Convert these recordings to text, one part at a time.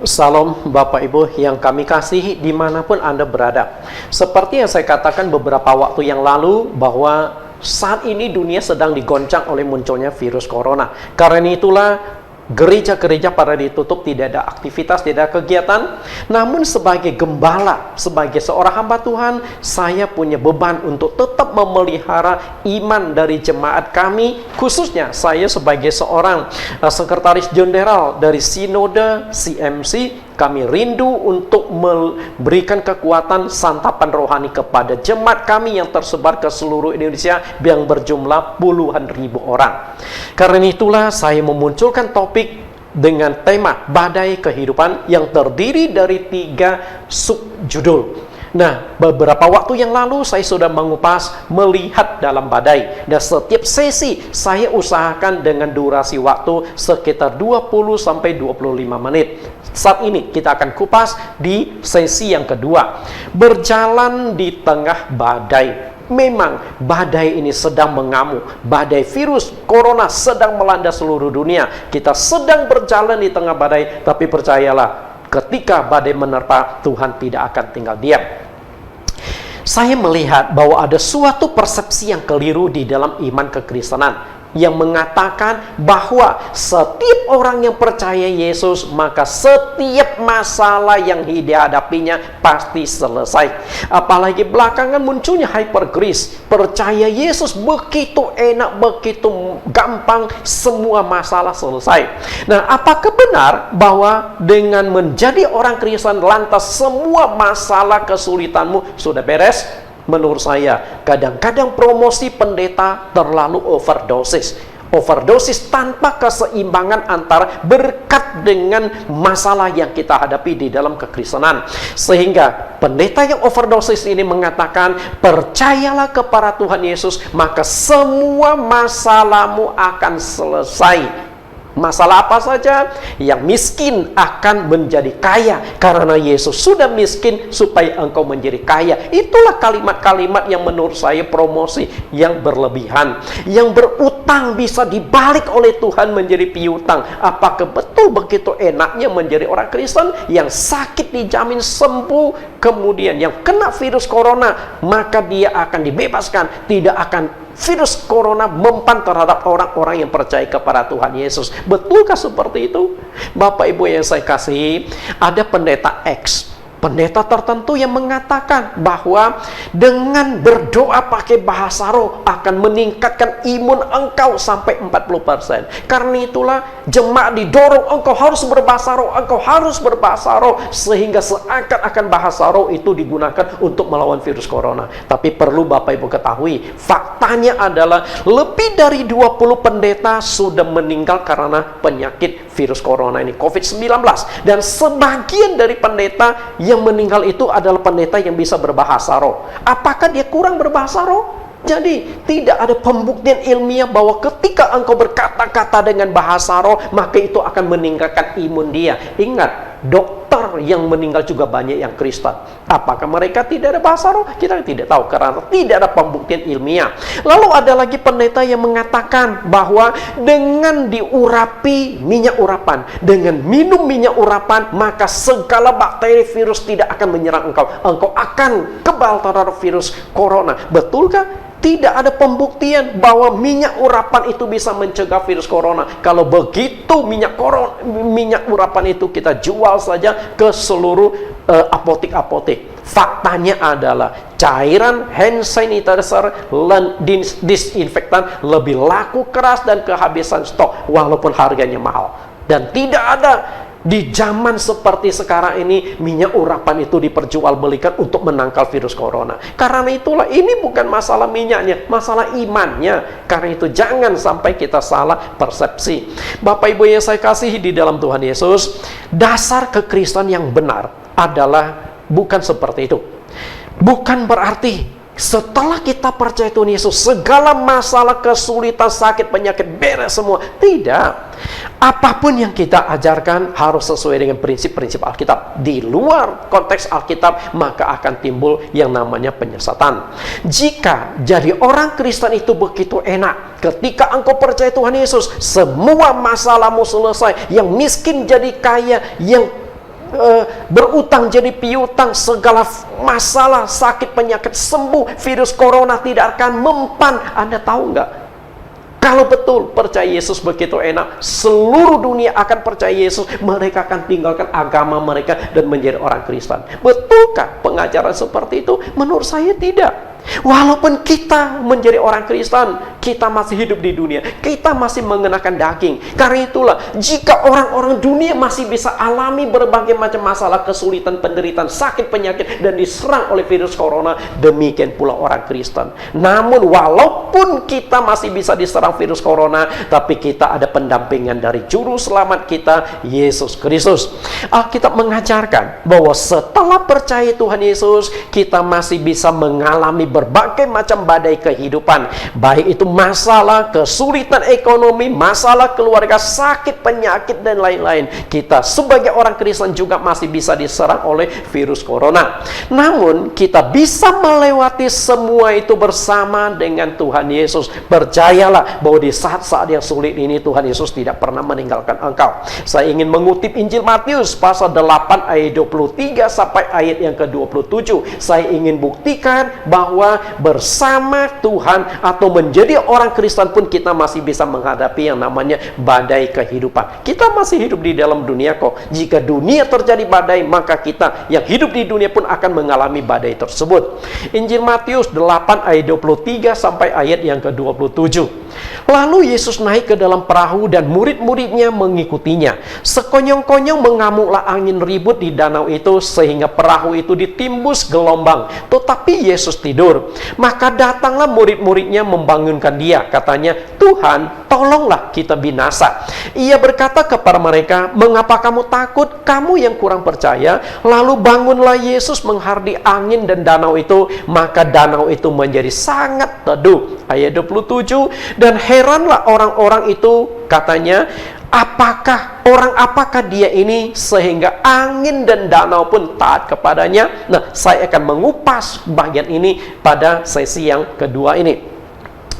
Salam Bapak Ibu yang kami kasihi dimanapun Anda berada. Seperti yang saya katakan beberapa waktu yang lalu bahwa saat ini dunia sedang digoncang oleh munculnya virus corona. Karena itulah gereja-gereja pada ditutup, tidak ada aktivitas, tidak ada kegiatan. Namun sebagai gembala, sebagai seorang hamba Tuhan, saya punya beban untuk tetap memelihara iman dari jemaat kami. Khususnya saya sebagai seorang sekretaris jenderal dari Sinode CMC, kami rindu untuk memberikan kekuatan santapan rohani kepada jemaat kami yang tersebar ke seluruh Indonesia yang berjumlah puluhan ribu orang. Karena itulah saya memunculkan topik dengan tema badai kehidupan yang terdiri dari 3 subjudul. Nah, beberapa waktu yang lalu saya sudah mengupas melihat dalam badai. Dan setiap sesi saya usahakan dengan durasi waktu sekitar 20-25 menit. Saat ini kita akan kupas di sesi yang kedua. Berjalan di tengah badai. Memang badai ini sedang mengamuk. Badai virus corona sedang melanda seluruh dunia. Kita sedang berjalan di tengah badai, tapi percayalah, ketika badai menerpa, Tuhan tidak akan tinggal diam. Saya melihat bahwa ada suatu persepsi yang keliru di dalam iman kekristenan yang mengatakan bahwa setiap orang yang percaya Yesus, maka setiap masalah yang dihadapinya pasti selesai. Apalagi belakangan munculnya hypergrace, percaya Yesus begitu enak, begitu gampang, semua masalah selesai. Nah, apakah benar bahwa dengan menjadi orang Kristen lantas semua masalah kesulitanmu sudah beres? Menurut saya, kadang-kadang promosi pendeta terlalu overdosis. Overdosis tanpa keseimbangan antara berkat dengan masalah yang kita hadapi di dalam kekristenan. Sehingga pendeta yang overdosis ini mengatakan, percayalah kepada Tuhan Yesus, maka semua masalahmu akan selesai. Masalah apa saja? Yang miskin akan menjadi kaya karena Yesus sudah miskin supaya engkau menjadi kaya. Itulah kalimat-kalimat yang menurut saya promosi yang berlebihan. Yang berutang bisa dibalik oleh Tuhan menjadi piutang. Apakah betul begitu enaknya menjadi orang Kristen yang sakit dijamin sembuh, kemudian yang kena virus corona maka dia akan dibebaskan, tidak akan virus corona mempan terhadap orang-orang yang percaya kepada Tuhan Yesus. Betulkah seperti itu? Bapak Ibu yang saya kasihi, ada pendeta X, pendeta tertentu yang mengatakan bahwa dengan berdoa pakai bahasa roh akan meningkatkan imun engkau sampai 40%. Karena itulah jemaat didorong, engkau harus berbahasa roh, engkau harus berbahasa roh, sehingga seakan-akan bahasa roh itu digunakan untuk melawan virus corona. Tapi perlu Bapak Ibu ketahui, faktanya adalah lebih dari 20 pendeta sudah meninggal karena penyakit virus corona ini, COVID-19. Dan sebagian dari pendeta yang meninggal itu adalah pendeta yang bisa berbahasa roh. Apakah dia kurang berbahasa roh? Jadi tidak ada pembuktian ilmiah bahwa ketika engkau berkata-kata dengan bahasa roh maka itu akan meningkatkan imun dia. Ingat, dokter yang meninggal juga banyak yang Kristen. Apakah mereka tidak ada bahasa roh? Kita tidak tahu karena tidak ada pembuktian ilmiah. Lalu ada lagi pendeta yang mengatakan bahwa dengan diurapi minyak urapan, dengan minum minyak urapan, maka segala bakteri virus tidak akan menyerang engkau. Engkau akan kebal terhadap virus corona. Betulkah? Tidak ada pembuktian bahwa minyak urapan itu bisa mencegah virus corona. Kalau begitu minyak urapan itu kita jual saja ke seluruh apotek-apotek. Faktanya adalah cairan hand sanitizer dan disinfektan lebih laku keras dan kehabisan stok walaupun harganya mahal. Dan tidak ada di zaman seperti sekarang ini minyak urapan itu diperjualbelikan untuk menangkal virus corona. Karena itulah ini bukan masalah minyaknya, masalah imannya. Karena itu jangan sampai kita salah persepsi. Bapak Ibu yang saya kasihi di dalam Tuhan Yesus, dasar kekristenan yang benar adalah bukan seperti itu. Bukan berarti setelah kita percaya Tuhan Yesus, segala masalah, kesulitan, sakit, penyakit beres semua. Tidak. Apapun yang kita ajarkan harus sesuai dengan prinsip-prinsip Alkitab. Di luar konteks Alkitab, maka akan timbul yang namanya penyesatan. Jika jadi orang Kristen itu begitu enak, ketika engkau percaya Tuhan Yesus, semua masalahmu selesai. Yang miskin jadi kaya, yang berutang jadi piutang, segala masalah, sakit, penyakit sembuh, virus corona tidak akan mempan. Anda tahu nggak? Kalau betul percaya Yesus begitu enak, seluruh dunia akan percaya Yesus, mereka akan tinggalkan agama mereka dan menjadi orang Kristen. Betulkah pengajaran seperti itu? Menurut saya tidak. Walaupun kita menjadi orang Kristen, kita masih hidup di dunia, kita masih mengenakan daging. Karena itulah, jika orang-orang dunia masih bisa alami berbagai macam masalah, kesulitan, penderitaan, sakit, penyakit, dan diserang oleh virus corona, demikian pula orang Kristen. Namun walaupun kita masih bisa diserang virus corona, tapi kita ada pendampingan dari Juru Selamat kita, Yesus Kristus. Alkitab mengajarkan bahwa setelah percaya Tuhan Yesus, kita masih bisa mengalami berbagai macam badai kehidupan, baik itu masalah, kesulitan ekonomi, masalah keluarga, sakit, penyakit, dan lain-lain. Kita sebagai orang Kristen juga masih bisa diserang oleh virus corona. Namun kita bisa melewati semua itu bersama dengan Tuhan Yesus. Percayalah bahwa di saat-saat yang sulit ini Tuhan Yesus tidak pernah meninggalkan engkau. Saya ingin mengutip Injil Matius pasal 8 ayat 23 sampai ayat yang ke-27. Saya ingin buktikan bahwa bersama Tuhan atau menjadi orang Kristen pun kita masih bisa menghadapi yang namanya badai kehidupan. Kita masih hidup di dalam dunia kok. Jika dunia terjadi badai, maka kita yang hidup di dunia pun akan mengalami badai tersebut. Injil Matius 8 ayat 23 sampai ayat yang ke-27. Lalu Yesus naik ke dalam perahu dan murid-muridnya mengikutinya. Sekonyong-konyong mengamuklah angin ribut di danau itu sehingga perahu itu ditimbus gelombang. Tetapi Yesus tidur. Maka datanglah murid-muridnya membangunkan dia. Katanya, "Tuhan, tolonglah kita binasa." Ia berkata kepada mereka, "Mengapa kamu takut? Kamu yang kurang percaya." Lalu bangunlah Yesus menghardi angin dan danau itu. Maka danau itu menjadi sangat teduh. Ayat 27. Dan heranlah orang-orang itu, katanya, apakah dia ini sehingga angin dan danau pun taat kepadanya? Nah, saya akan mengupas bagian ini pada sesi yang kedua ini.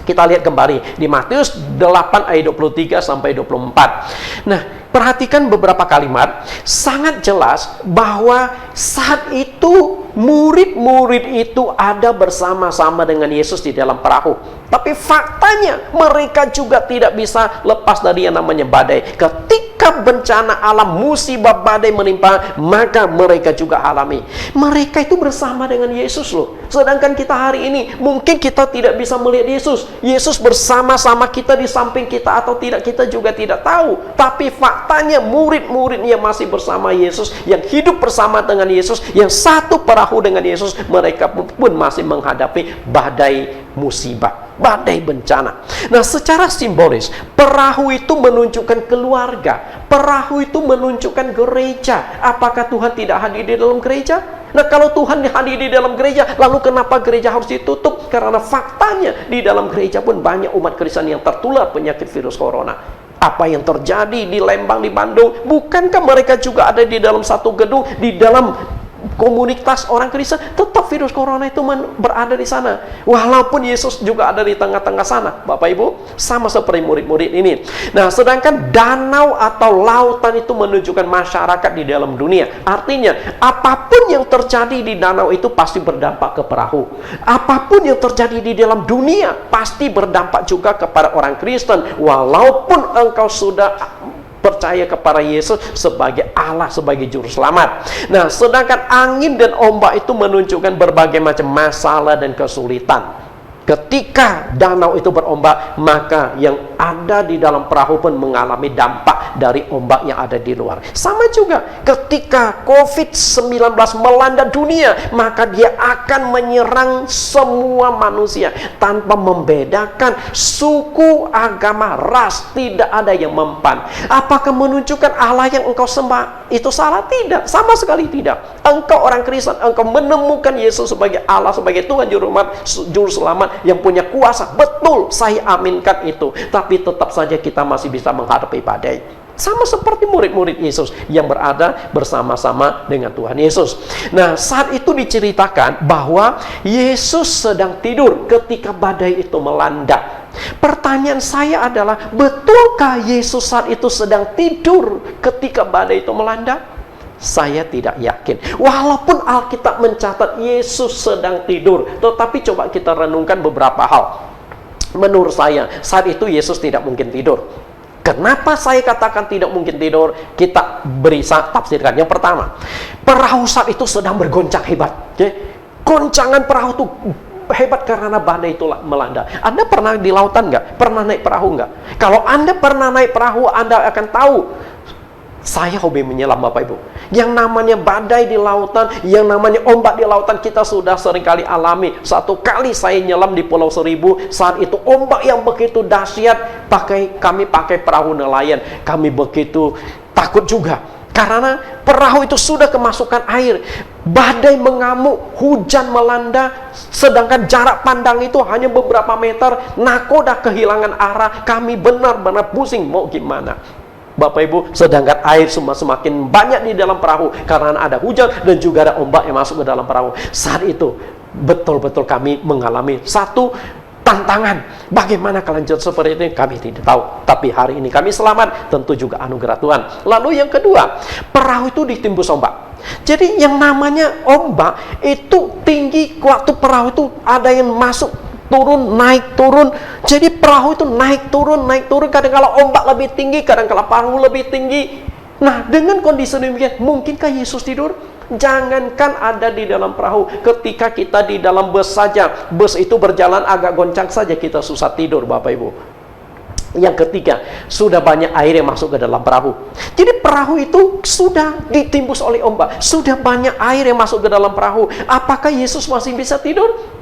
Kita lihat kembali di Matius 8 ayat 23 sampai 24. Nah, perhatikan beberapa kalimat sangat jelas bahwa saat itu murid-murid itu ada bersama-sama dengan Yesus di dalam perahu. Tapi faktanya mereka juga tidak bisa lepas dari yang namanya badai. Ketika bencana alam, musibah, badai menimpa, maka mereka juga alami. Mereka itu bersama dengan Yesus loh. Sedangkan kita hari ini mungkin kita tidak bisa melihat Yesus. Yesus bersama-sama kita di samping kita atau tidak, kita juga tidak tahu. Tapi faktanya murid-muridnya masih bersama Yesus, yang hidup bersama dengan Yesus, yang satu perahu dengan Yesus. Mereka pun masih menghadapi badai musibah, badai bencana. Nah, secara simbolis, perahu itu menunjukkan keluarga. Perahu itu menunjukkan gereja. Apakah Tuhan tidak hadir di dalam gereja? Nah, kalau Tuhan hadir di dalam gereja, lalu kenapa gereja harus ditutup? Karena faktanya di dalam gereja pun banyak umat Kristen yang tertular penyakit virus corona. Apa yang terjadi di Lembang, di Bandung? Bukankah mereka juga ada di dalam satu gedung, di dalam komunitas orang Kristen? Tetap virus corona itu berada di sana. Walaupun Yesus juga ada di tengah-tengah sana, Bapak Ibu, sama seperti murid-murid ini. Nah, sedangkan danau atau lautan itu menunjukkan masyarakat di dalam dunia. Artinya, apapun yang terjadi di danau itu pasti berdampak ke perahu. Apapun yang terjadi di dalam dunia pasti berdampak juga kepada orang Kristen. Walaupun engkau sudah percaya kepada Yesus sebagai Allah, sebagai Juru Selamat. Nah, sedangkan angin dan ombak itu menunjukkan berbagai macam masalah dan kesulitan. Ketika danau itu berombak, maka yang ada di dalam perahu pun mengalami dampak dari ombak yang ada di luar. Sama juga ketika COVID-19 melanda dunia, maka dia akan menyerang semua manusia tanpa membedakan suku, agama, ras. Tidak ada yang mempan. Apakah menunjukkan Allah yang engkau sembah itu salah? Tidak, sama sekali tidak. Engkau orang Kristen, engkau menemukan Yesus sebagai Allah, sebagai Tuhan Juru Selamat yang punya kuasa. Betul, saya aminkan itu. Tapi tetap saja kita masih bisa menghadapi badai. Sama seperti murid-murid Yesus yang berada bersama-sama dengan Tuhan Yesus. Nah, saat itu diceritakan bahwa Yesus sedang tidur ketika badai itu melanda. Pertanyaan saya adalah, betulkah Yesus saat itu sedang tidur ketika badai itu melanda? Saya tidak yakin. Walaupun Alkitab mencatat Yesus sedang tidur, tetapi coba kita renungkan beberapa hal. Menurut saya, saat itu Yesus tidak mungkin tidur. Kenapa saya katakan tidak mungkin tidur? Kita beri tafsirkan. Yang pertama, perahu saat itu sedang bergoncang hebat. Goncangan perahu itu hebat karena badai itu melanda. Anda pernah di lautan nggak? Pernah naik perahu nggak? Kalau Anda pernah naik perahu, Anda akan tahu. Saya hobi menyelam, Bapak Ibu. Yang namanya badai di lautan, yang namanya ombak di lautan, kita sudah seringkali alami. Satu kali saya nyelam di Pulau Seribu, saat itu ombak yang begitu dahsyat, kami pakai perahu nelayan. Kami begitu takut juga, karena perahu itu sudah kemasukan air. Badai mengamuk, hujan melanda, sedangkan jarak pandang itu hanya beberapa meter. Nakoda kehilangan arah, kami benar-benar pusing, mau gimana? Bapak Ibu, sedangkan air semakin banyak di dalam perahu karena ada hujan dan juga ada ombak yang masuk ke dalam perahu. Saat itu betul-betul kami mengalami satu tantangan. Bagaimana kelanjutan seperti ini kami tidak tahu. Tapi hari ini kami selamat, tentu juga anugerah Tuhan. Lalu yang kedua, perahu itu ditimbus ombak. Jadi yang namanya ombak itu tinggi, waktu perahu itu ada yang masuk turun, naik, turun. Jadi perahu itu naik, turun. Kadang kala ombak lebih tinggi, kadang kala perahu lebih tinggi. Nah, dengan kondisi demikian, mungkinkah Yesus tidur? Jangankan ada di dalam perahu, ketika kita di dalam bus saja, bus itu berjalan agak goncang saja, kita susah tidur, Bapak Ibu. Yang ketiga, sudah banyak air yang masuk ke dalam perahu. Jadi perahu itu sudah ditimbus oleh ombak, sudah banyak air yang masuk ke dalam perahu. Apakah Yesus masih bisa tidur?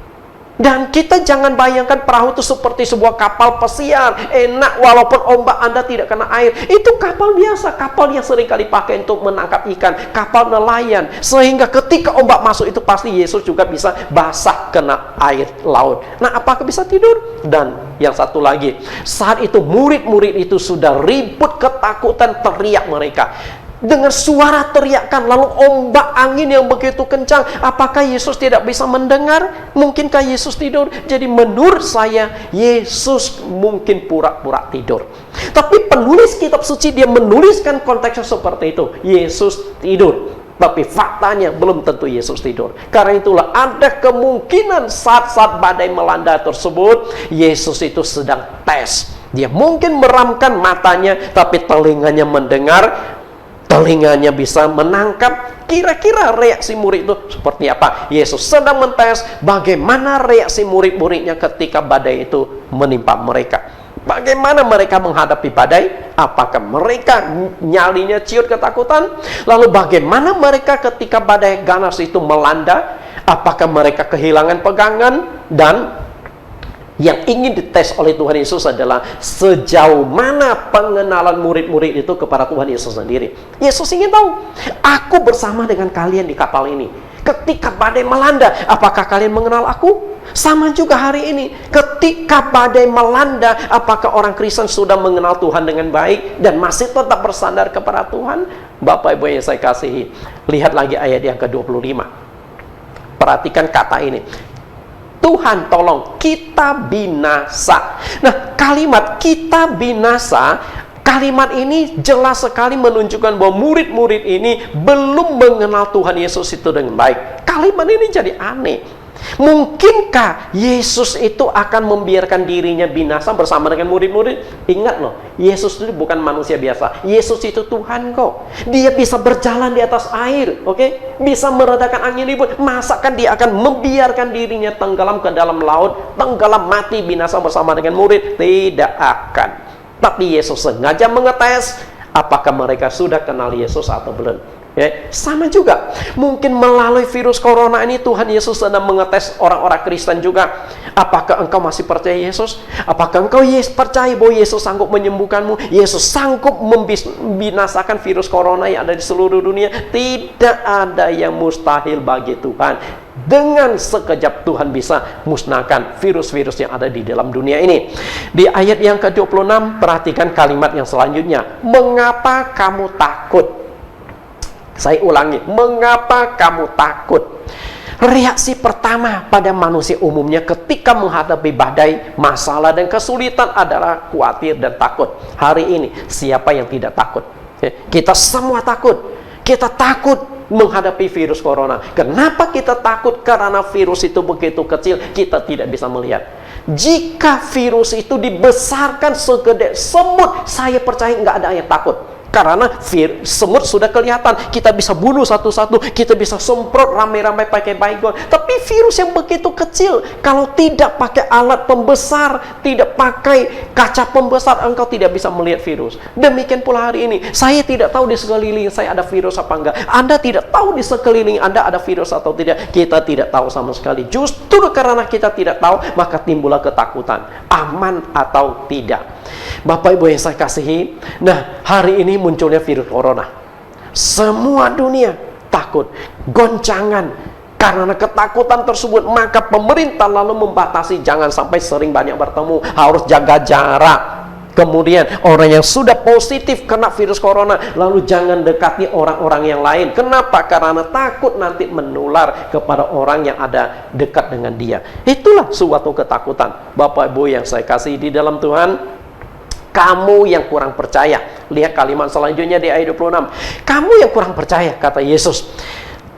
Dan kita jangan bayangkan perahu itu seperti sebuah kapal pesiar, enak walaupun ombak Anda tidak kena air. Itu kapal biasa, kapal yang sering kali pakai untuk menangkap ikan, kapal nelayan. Sehingga ketika ombak masuk itu pasti Yesus juga bisa basah kena air laut. Nah, apakah bisa tidur? Dan yang satu lagi, saat itu murid-murid itu sudah ribut ketakutan, teriak mereka. Dengan suara teriakan, lalu ombak angin yang begitu kencang. Apakah Yesus tidak bisa mendengar? Mungkinkah Yesus tidur? Jadi menurut saya, Yesus mungkin pura-pura tidur. Tapi penulis kitab suci, dia menuliskan konteksnya seperti itu. Yesus tidur. Tapi faktanya belum tentu Yesus tidur. Karena itulah ada kemungkinan saat-saat badai melanda tersebut, Yesus itu sedang tes. Dia mungkin meramkan matanya, tapi telinganya mendengar, telinganya bisa menangkap. Kira-kira reaksi murid itu seperti apa? Yesus sedang mentes bagaimana reaksi murid-muridnya ketika badai itu menimpa mereka. Bagaimana mereka menghadapi badai? Apakah mereka nyalinya ciut ketakutan? Lalu bagaimana mereka ketika badai ganas itu melanda? Apakah mereka kehilangan pegangan? Dan yang ingin dites oleh Tuhan Yesus adalah sejauh mana pengenalan murid-murid itu kepada Tuhan Yesus sendiri. Yesus ingin tahu, aku bersama dengan kalian di kapal ini. Ketika badai melanda, apakah kalian mengenal aku? Sama juga hari ini, ketika badai melanda, apakah orang Kristen sudah mengenal Tuhan dengan baik dan masih tetap bersandar kepada Tuhan? Bapak Ibu yang saya kasihi, lihat lagi ayat yang ke-25. Perhatikan kata ini. Tuhan tolong kita binasa. Nah, kalimat kita binasa, kalimat ini jelas sekali menunjukkan bahwa murid-murid ini belum mengenal Tuhan Yesus itu dengan baik. Kalimat ini jadi aneh. Mungkinkah Yesus itu akan membiarkan dirinya binasa bersama dengan murid-murid? Ingat loh, Yesus itu bukan manusia biasa. Yesus itu Tuhan kok. Dia bisa berjalan di atas air, oke? Bisa meredakan angin ribut. Masakan dia akan membiarkan dirinya tenggelam ke dalam laut, tenggelam mati binasa bersama dengan murid? Tidak akan. Tapi Yesus sengaja mengetes apakah mereka sudah kenal Yesus atau belum. Sama juga, mungkin melalui virus corona ini Tuhan Yesus sedang mengetes orang-orang Kristen juga. Apakah engkau masih percaya Yesus? Apakah engkau percaya bahwa Yesus sanggup menyembuhkanmu? Yesus sanggup membinasakan virus corona yang ada di seluruh dunia? Tidak ada yang mustahil bagi Tuhan. Dengan sekejap Tuhan bisa musnahkan virus-virus yang ada di dalam dunia ini. Di ayat yang ke-26, perhatikan kalimat yang selanjutnya. Mengapa kamu takut? Saya ulangi, mengapa kamu takut? Reaksi pertama pada manusia umumnya ketika menghadapi badai, masalah dan kesulitan adalah khawatir dan takut. Hari ini, siapa yang tidak takut? Kita semua takut. kita takut menghadapi virus corona. Kenapa kita takut? Karena virus itu begitu kecil, kita tidak bisa melihat. Jika virus itu dibesarkan segede semut, saya percaya nggak ada yang takut. Karena semut sudah kelihatan, kita bisa bunuh satu-satu, kita bisa semprot ramai-ramai pakai baygon. Tapi virus yang begitu kecil, kalau tidak pakai alat pembesar, tidak pakai kaca pembesar, engkau tidak bisa melihat virus. Demikian pula hari ini, saya tidak tahu di sekeliling saya ada virus apa enggak. Anda tidak tahu di sekeliling Anda ada virus atau tidak. Kita tidak tahu sama sekali. Justru karena kita tidak tahu, maka timbullah ketakutan. Aman atau tidak. Bapak Ibu yang saya kasihi, nah hari ini munculnya virus corona. Semua dunia takut, goncangan. Karena ketakutan tersebut, maka pemerintah lalu membatasi jangan sampai sering banyak bertemu, harus jaga jarak. Kemudian orang yang sudah positif kena virus corona, lalu jangan dekati orang-orang yang lain. Kenapa? Karena takut nanti menular kepada orang yang ada dekat dengan dia. Itulah suatu ketakutan. Bapak Ibu yang saya kasih di dalam Tuhan, kamu yang kurang percaya. Lihat kalimat selanjutnya di ayat 26. Kamu yang kurang percaya, kata Yesus.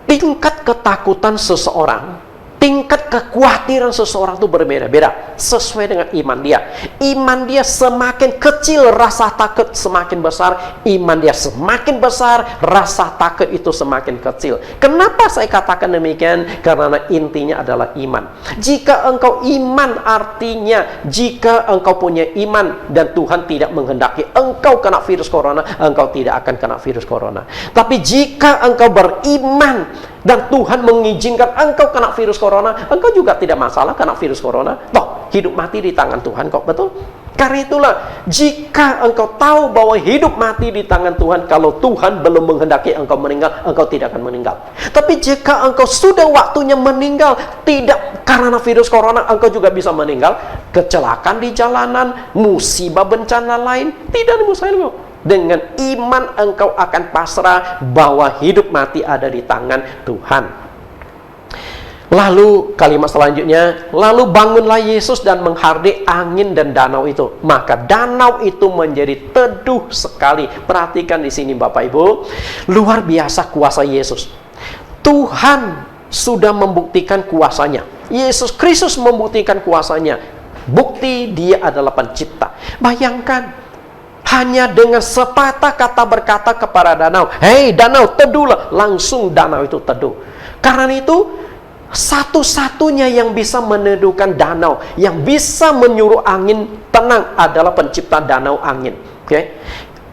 Tingkat ketakutan seseorang, tingkat kekhawatiran seseorang itu berbeda-beda sesuai dengan iman dia. Iman dia semakin kecil, rasa takut semakin besar. Iman dia semakin besar, rasa takut itu semakin kecil. Kenapa saya katakan demikian? Karena intinya adalah iman. Jika engkau iman, artinya jika engkau punya iman dan Tuhan tidak menghendaki engkau kena virus corona, engkau tidak akan kena virus corona. Tapi jika engkau beriman dan Tuhan mengizinkan engkau kena virus corona, engkau juga tidak masalah kena virus corona. Toh, hidup mati di tangan Tuhan kok, betul? Karena itulah, jika engkau tahu bahwa hidup mati di tangan Tuhan, kalau Tuhan belum menghendaki engkau meninggal, engkau tidak akan meninggal. Tapi jika engkau sudah waktunya meninggal, tidak karena virus corona, engkau juga bisa meninggal. Kecelakaan di jalanan, musibah bencana lain, tidak ada mustahil kok. Dengan iman engkau akan pasrah bahwa hidup mati ada di tangan Tuhan. Lalu kalimat selanjutnya, lalu bangunlah Yesus dan menghardik angin dan danau itu. Maka danau itu menjadi teduh sekali. Perhatikan di sini Bapak Ibu, luar biasa kuasa Yesus. Tuhan sudah membuktikan kuasanya. Yesus Kristus membuktikan kuasanya. Bukti dia adalah pencipta. Bayangkan, hanya dengan sepatah kata berkata kepada danau, hei danau teduhlah, langsung danau itu teduh. Karena itu satu-satunya yang bisa meneduhkan danau, yang bisa menyuruh angin tenang adalah pencipta danau angin. Oke?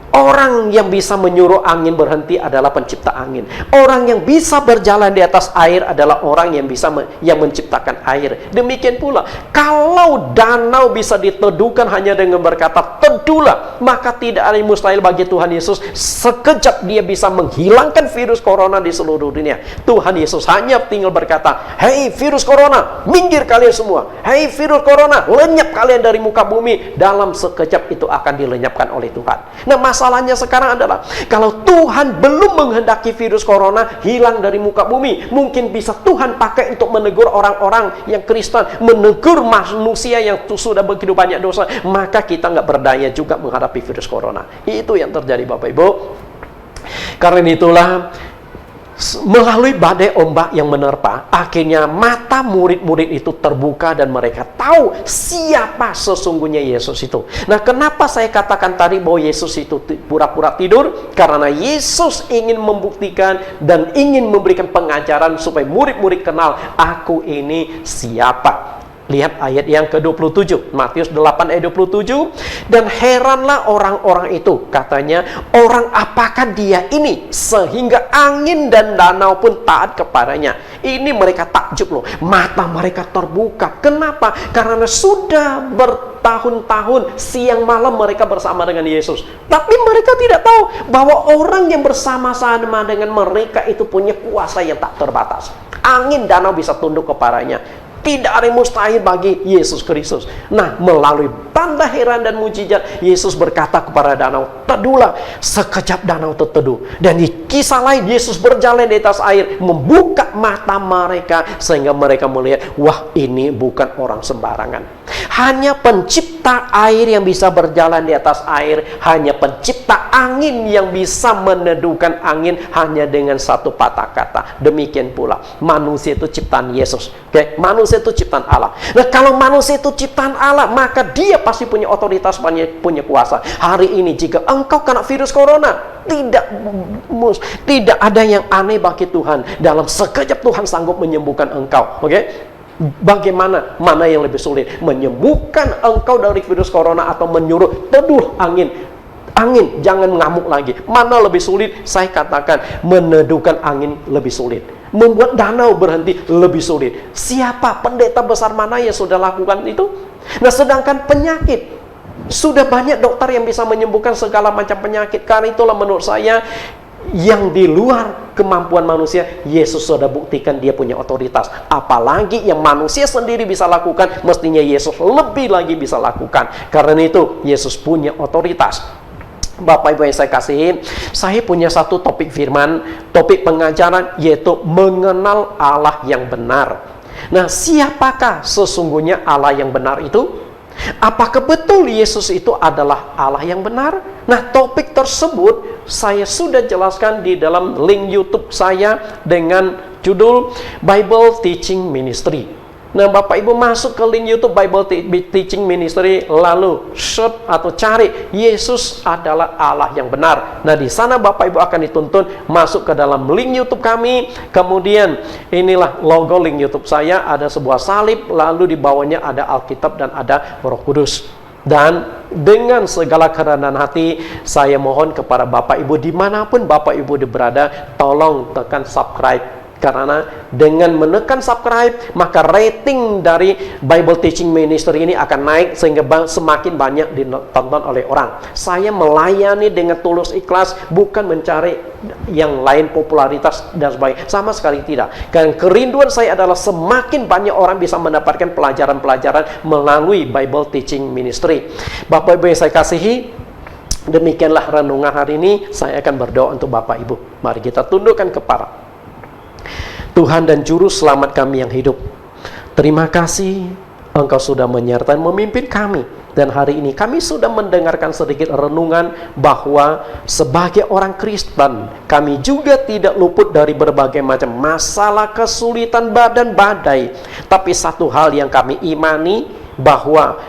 Orang yang bisa menyuruh angin berhenti adalah pencipta angin. Orang yang bisa berjalan di atas air adalah orang yang bisa yang menciptakan air. Demikian pula, kalau danau bisa diteduhkan hanya dengan berkata teduhlah, maka tidak ada yang mustahil bagi Tuhan Yesus. Sekejap dia bisa menghilangkan virus corona di seluruh dunia. Tuhan Yesus hanya tinggal berkata, hei virus corona, minggir kalian semua. Hei virus corona, lenyap kalian dari muka bumi. Dalam sekejap itu akan dilenyapkan oleh Tuhan. Nah, masalahnya sekarang adalah kalau Tuhan belum menghendaki virus corona hilang dari muka bumi, mungkin bisa Tuhan pakai untuk menegur orang-orang yang Kristen, menegur manusia yang sudah begitu banyak dosa, maka kita nggak berdaya juga menghadapi virus corona. Itu yang terjadi Bapak Ibu. Karena itulah, melalui badai ombak yang menerpa, akhirnya mata murid-murid itu terbuka dan mereka tahu siapa sesungguhnya Yesus itu. Nah, kenapa saya katakan tadi bahwa Yesus itu pura-pura tidur? Karena Yesus ingin membuktikan dan ingin memberikan pengajaran supaya murid-murid kenal, aku ini siapa. Lihat ayat yang ke-27, Matius 8 ayat 27. Dan heranlah orang-orang itu, katanya, orang apakah dia ini sehingga angin dan danau pun taat kepadanya. Ini mereka takjub loh, mata mereka terbuka. Kenapa? Karena sudah bertahun-tahun siang malam mereka bersama dengan Yesus, tapi mereka tidak tahu bahwa orang yang bersama-sama dengan mereka itu punya kuasa yang tak terbatas. Angin danau bisa tunduk kepadanya. Tidak ada yang mustahil bagi Yesus Kristus. Nah, melalui tanda heran dan mujizat, Yesus berkata kepada danau, teduhlah. Sekejap danau terteduh. Dan di kisah lain, Yesus berjalan di atas air, membuka mata mereka, sehingga mereka melihat, wah, ini bukan orang sembarangan. Hanya pencipta pencipta air yang bisa berjalan di atas air, hanya pencipta angin yang bisa meneduhkan angin hanya dengan satu patah kata. Demikian pula manusia itu ciptaan Yesus. Oke, manusia itu ciptaan Allah. Nah, kalau manusia itu ciptaan Allah, maka dia pasti punya otoritas, punya kuasa. Hari ini jika engkau kena virus corona, tidak ada yang aneh bagi Tuhan. Dalam sekejap Tuhan sanggup menyembuhkan engkau. Oke? Bagaimana? Mana yang lebih sulit? Menyembuhkan engkau dari virus corona atau menyuruh teduh angin? Angin, jangan ngamuk lagi. Mana lebih sulit? Saya katakan meneduhkan angin lebih sulit. Membuat danau berhenti lebih sulit. Siapa pendeta besar mana yang sudah lakukan itu? Nah, sedangkan penyakit, sudah banyak dokter yang bisa menyembuhkan segala macam penyakit. Karena itulah menurut saya, yang di luar kemampuan manusia, Yesus sudah buktikan dia punya otoritas. Apalagi yang manusia sendiri bisa lakukan, mestinya Yesus lebih lagi bisa lakukan. Karena itu, Yesus punya otoritas. Bapak Ibu yang saya kasihi, saya punya satu topik firman, topik pengajaran, yaitu mengenal Allah yang benar. Nah, siapakah sesungguhnya Allah yang benar itu? Apakah betul Yesus itu adalah Allah yang benar? Nah, topik tersebut saya sudah jelaskan di dalam link YouTube saya dengan judul Bible Teaching Ministry. Nah, Bapak Ibu masuk ke link YouTube Bible Teaching Ministry, lalu search atau cari Yesus adalah Allah yang benar. Nah, di sana Bapak Ibu akan dituntun masuk ke dalam link YouTube kami. Kemudian inilah logo link YouTube saya, ada sebuah salib, lalu di bawahnya ada Alkitab dan ada Roh Kudus. Dan dengan segala kerendahan hati, saya mohon kepada Bapak Ibu dimanapun Bapak Ibu berada, tolong tekan subscribe. Karena dengan menekan subscribe, maka rating dari Bible Teaching Ministry ini akan naik, sehingga semakin banyak ditonton oleh orang. Saya melayani dengan tulus ikhlas, bukan mencari yang lain popularitas dan sebagainya. Sama sekali tidak. Karena kerinduan saya adalah semakin banyak orang bisa mendapatkan pelajaran-pelajaran melalui Bible Teaching Ministry. Bapak Ibu yang saya kasihi, demikianlah renungan hari ini. Saya akan berdoa untuk Bapak Ibu. Mari kita tundukkan kepala. Tuhan dan Juru Selamat kami yang hidup, terima kasih Engkau sudah menyertai memimpin kami. Dan hari ini kami sudah mendengarkan sedikit renungan bahwa sebagai orang Kristen, kami juga tidak luput dari berbagai macam masalah, kesulitan, dan badai. Tapi satu hal yang kami imani, bahwa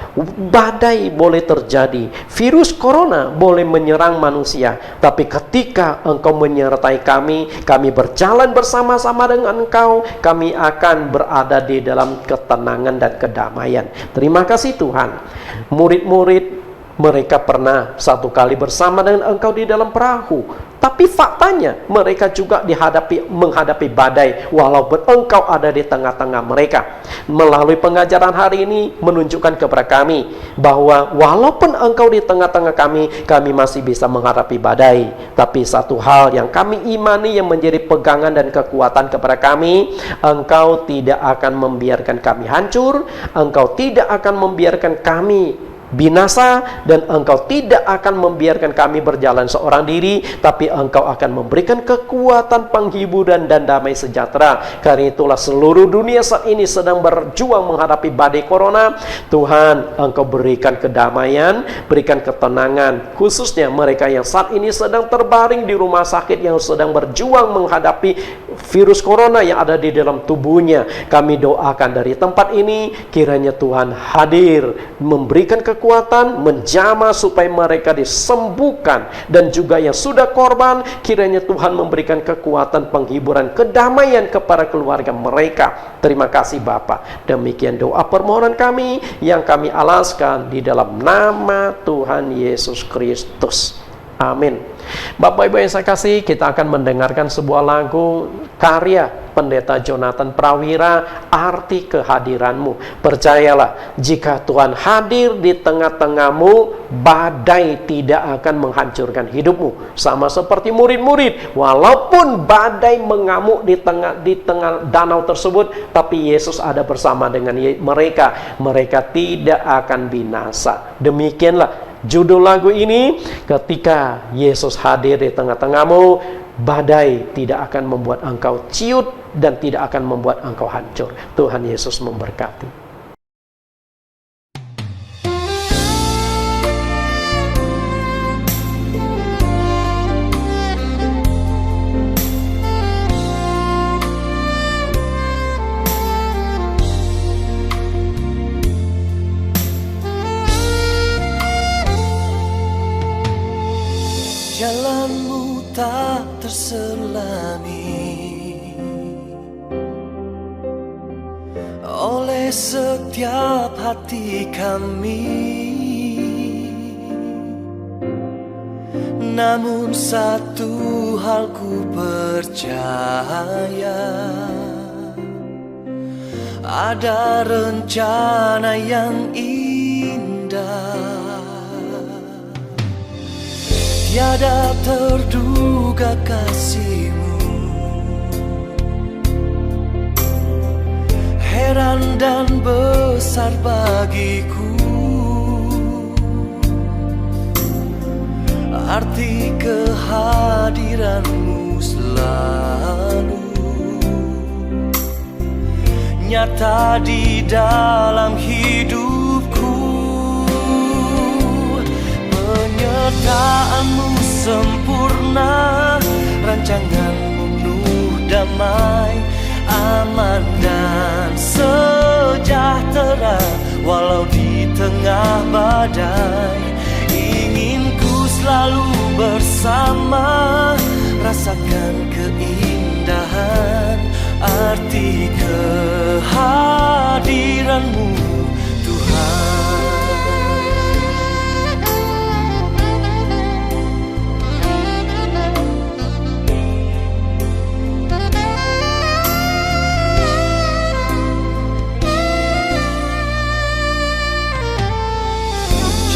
badai boleh terjadi, virus corona boleh menyerang manusia, tapi ketika Engkau menyertai kami, kami berjalan bersama-sama dengan Engkau, kami akan berada di dalam ketenangan dan kedamaian. Terima kasih Tuhan. Murid-murid mereka pernah satu kali bersama dengan Engkau di dalam perahu, tapi faktanya mereka juga menghadapi badai walaupun Engkau ada di tengah-tengah mereka. Melalui pengajaran hari ini menunjukkan kepada kami bahwa walaupun Engkau di tengah-tengah kami, kami masih bisa menghadapi badai. Tapi satu hal yang kami imani yang menjadi pegangan dan kekuatan kepada kami, Engkau tidak akan membiarkan kami hancur, Engkau tidak akan membiarkan kami binasa, dan Engkau tidak akan membiarkan kami berjalan seorang diri, tapi Engkau akan memberikan kekuatan, penghiburan, dan damai sejahtera. Karena itulah seluruh dunia saat ini sedang berjuang menghadapi badai corona. Tuhan, Engkau berikan kedamaian, berikan ketenangan, khususnya mereka yang saat ini sedang terbaring di rumah sakit, yang sedang berjuang menghadapi virus corona yang ada di dalam tubuhnya. Kami doakan dari tempat ini, kiranya Tuhan hadir, memberikan kekuatan, menjamah supaya mereka disembuhkan. Dan juga yang sudah korban, kiranya Tuhan memberikan kekuatan, penghiburan, kedamaian kepada keluarga mereka. Terima kasih Bapa. Demikian doa permohonan kami yang kami alaskan di dalam nama Tuhan Yesus Kristus. Amin. Bapak Ibu yang saya kasih, kita akan mendengarkan sebuah lagu karya Pendeta Jonathan Prawira, Arti Kehadiranmu. Percayalah, jika Tuhan hadir di tengah-tengahmu, badai tidak akan menghancurkan hidupmu. Sama seperti murid-murid, walaupun badai mengamuk di tengah danau tersebut, tapi Yesus ada bersama dengan mereka. Mereka tidak akan binasa. Demikianlah judul lagu ini, ketika Yesus hadir di tengah-tengahmu, badai tidak akan membuat engkau ciut dan tidak akan membuat engkau hancur. Tuhan Yesus memberkati. dialami oleh setiap hati kami. Namun satu hal ku percaya, ada rencana yang indah. Tiada terduga kasih-Mu, heran dan besar bagiku. Arti kehadiran-Mu selalu nyata di dalam hidupku. Penyertaan-Mu sempurna, rancangan-Mu penuh damai, aman dan sejahtera walau di tengah badai. Ingin ku selalu bersama, rasakan keindahan arti kehadiran-Mu, Tuhan.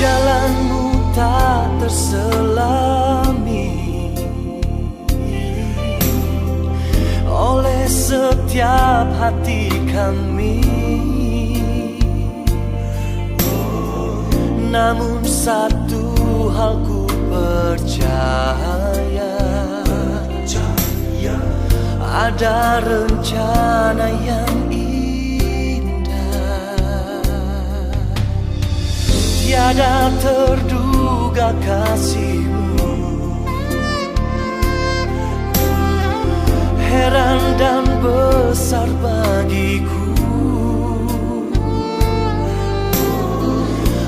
Jalan-Mu tak terselami oleh setiap hati kami. Namun satu hal ku percaya, ada rencana yang tiada terduga kasih-Mu, heran dan besar bagiku.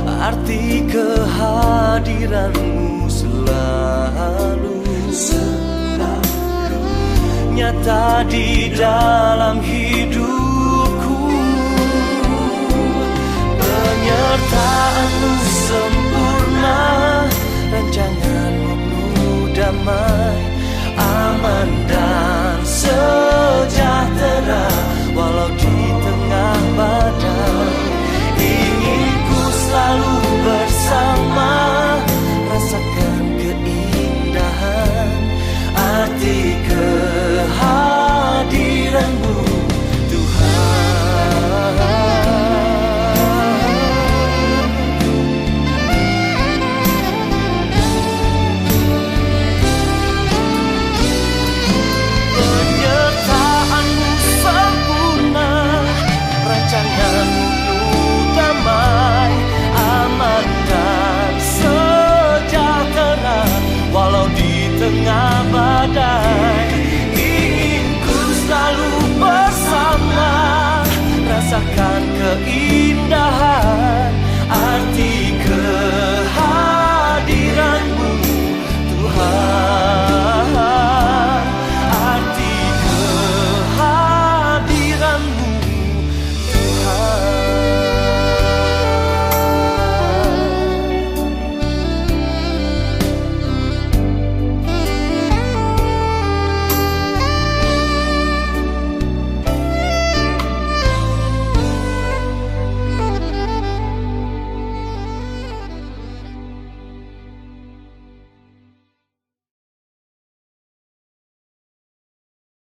Arti kehadiran-Mu selalu nyata di dalam hidupku. Penyertaan-Mu sempurna, rancangan-Mu penuh damai, aman dan